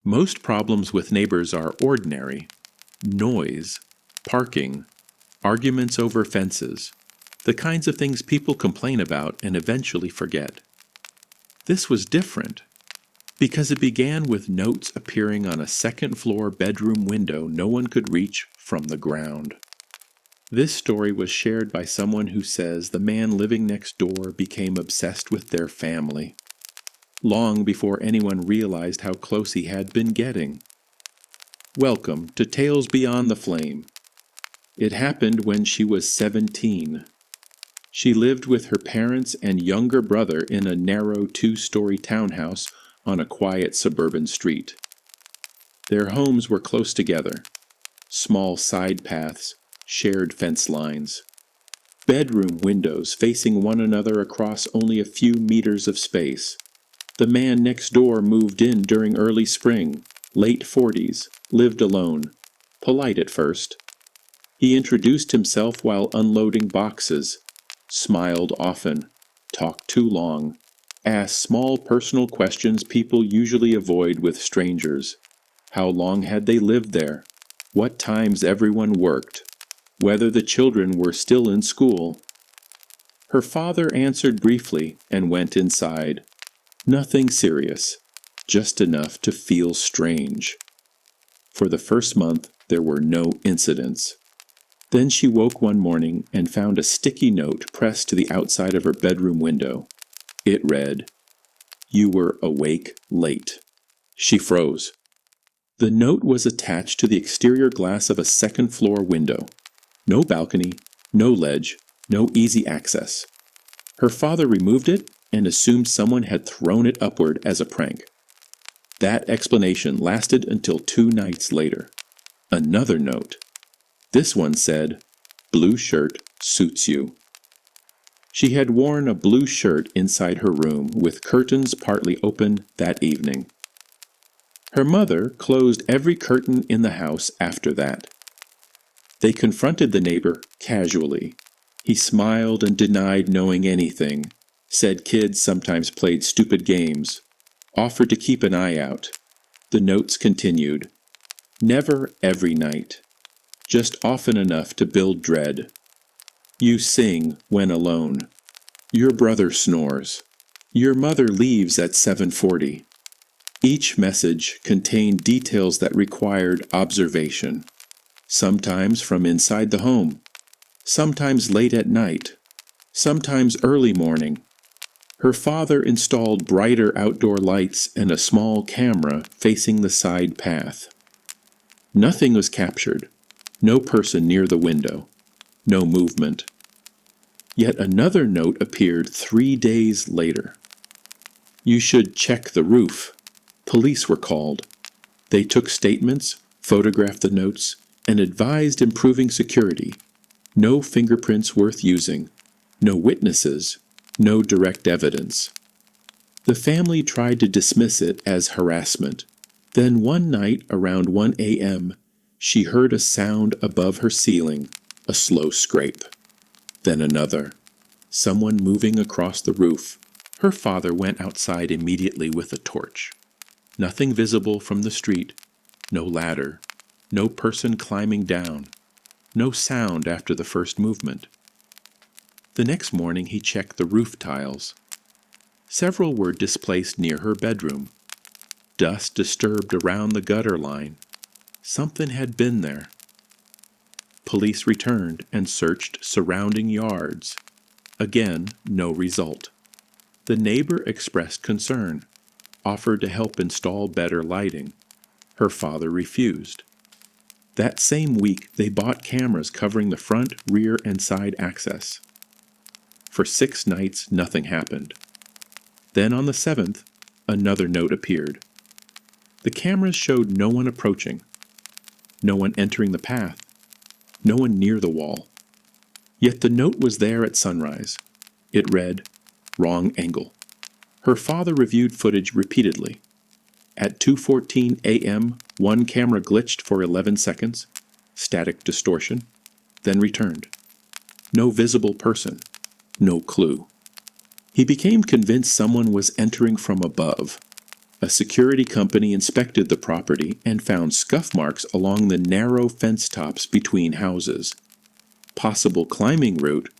Most problems with neighbors are ordinary: noise, parking, arguments over fences, the kinds of things people complain about and eventually forget. This was different because it began with notes appearing on a second-floor bedroom window no one could reach from the ground. This story was shared by someone who says the man living next door became obsessed with their family, long before anyone realized how close he had been getting. Welcome to Tales Beyond the Flame. It happened when she was 17. She lived with her parents and younger brother in a narrow 2-story townhouse on a quiet suburban street. Their homes were close together, small side paths, shared fence lines, bedroom windows facing one another across only a few meters of space. The man next door moved in during early spring, late 40s, lived alone, polite at first. He introduced himself while unloading boxes, smiled often, talked too long, asked small personal questions people usually avoid with strangers. How long had they lived there? What times everyone worked? Whether the children were still in school? Her father answered briefly and went inside. Nothing serious, just enough to feel strange. For the first month, there were no incidents. Then she woke one morning and found a sticky note pressed to the outside of her bedroom window. It read, "You were awake late." She froze. The note was attached to the exterior glass of a second-floor window. No balcony, no ledge, no easy access. Her father removed it and assumed someone had thrown it upward as a prank. That explanation lasted until 2 nights later. Another note. This one said, "Blue shirt suits you." She had worn a blue shirt inside her room with curtains partly open that evening. Her mother closed every curtain in the house after that. They confronted the neighbor casually. He smiled and denied knowing anything, said kids sometimes played stupid games, offered to keep an eye out. The notes continued. Never every night, just often enough to build dread. You sing when alone. Your brother snores. Your mother leaves at 7:40. Each message contained details that required observation, sometimes from inside the home, sometimes late at night, sometimes early morning. Her father installed brighter outdoor lights and a small camera facing the side path. Nothing was captured, no person near the window, no movement. Yet another note appeared 3 days later. You should check the roof. Police were called. They took statements, photographed the notes, and advised improving security. No fingerprints worth using, no witnesses, no direct evidence. The family tried to dismiss it as harassment. Then one night around 1 a.m., she heard a sound above her ceiling, a slow scrape. Then another. Someone moving across the roof. Her father went outside immediately with a torch. Nothing visible from the street, no ladder, no person climbing down, no sound after the first movement. The next morning he checked the roof tiles. Several were displaced near her bedroom. Dust disturbed around the gutter line. Something had been there. Police returned and searched surrounding yards. Again, no result. The neighbor expressed concern, offered to help install better lighting. Her father refused. That same week, they bought cameras covering the front, rear, and side access. For 6 nights, nothing happened. Then on the 7th, another note appeared. The cameras showed no one approaching, no one entering the path, no one near the wall. Yet the note was there at sunrise. It read, "Wrong angle." Her father reviewed footage repeatedly. At 2:14 a.m., one camera glitched for 11 seconds, static distortion, then returned. No visible person, no clue. He became convinced someone was entering from above. A security company inspected the property and found scuff marks along the narrow fence tops between houses. Possible climbing route?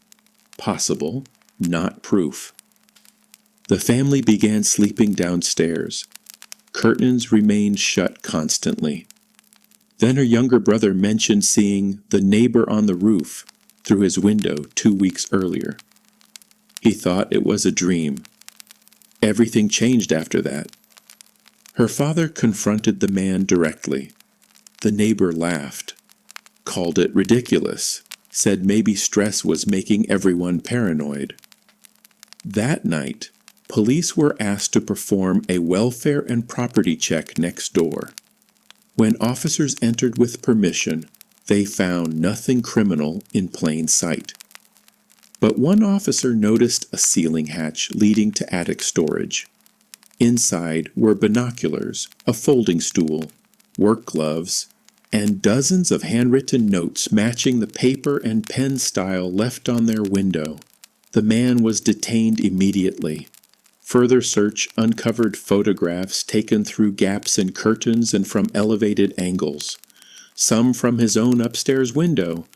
Possible, not proof. The family began sleeping downstairs. Curtains remained shut constantly. Then her younger brother mentioned seeing the neighbor on the roof through his window 2 weeks earlier. He thought it was a dream. Everything changed after that. Her father confronted the man directly. The neighbor laughed, called it ridiculous, said maybe stress was making everyone paranoid. That night, police were asked to perform a welfare and property check next door. When officers entered with permission, they found nothing criminal in plain sight. But one officer noticed a ceiling hatch leading to attic storage. Inside were binoculars, a folding stool, work gloves, and dozens of handwritten notes matching the paper and pen style left on their window. The man was detained immediately. Further search uncovered photographs taken through gaps in curtains and from elevated angles, some from his own upstairs window,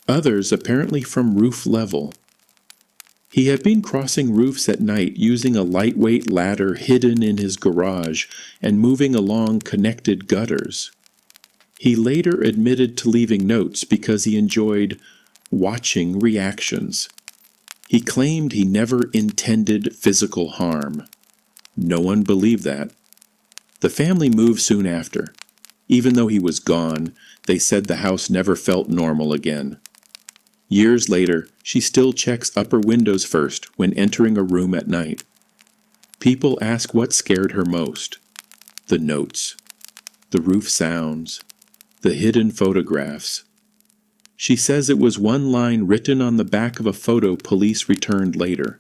others apparently from roof level. He had been crossing roofs at night using a lightweight ladder hidden in his garage and moving along connected gutters. He later admitted to leaving notes because he enjoyed watching reactions. He claimed he never intended physical harm. No one believed that. The family moved soon after. Even though he was gone, they said the house never felt normal again. Years later, she still checks upper windows first when entering a room at night. People ask what scared her most. The notes, the roof sounds, the hidden photographs. She says it was one line written on the back of a photo police returned later,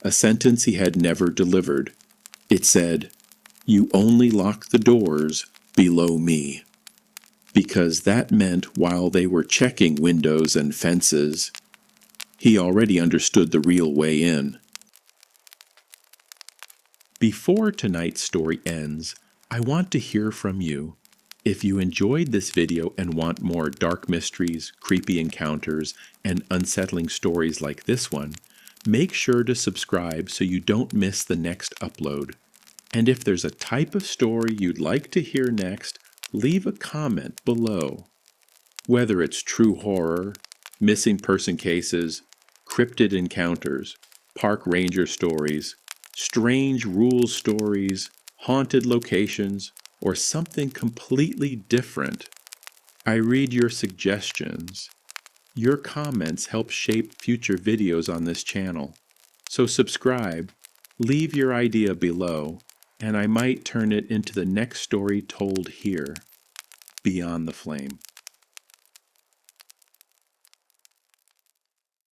a sentence he had never delivered. It said, "You only lock the doors below me," because that meant while they were checking windows and fences, he already understood the real way in. Before tonight's story ends, I want to hear from you. If you enjoyed this video and want more dark mysteries, creepy encounters, and unsettling stories like this one, make sure to subscribe so you don't miss the next upload. And if there's a type of story you'd like to hear next, leave a comment below. Whether it's true horror, missing person cases, cryptid encounters, park ranger stories, strange rules stories, haunted locations, or something completely different, I read your suggestions. Your comments help shape future videos on this channel. So subscribe, leave your idea below, and I might turn it into the next story told here, Beyond the Flame.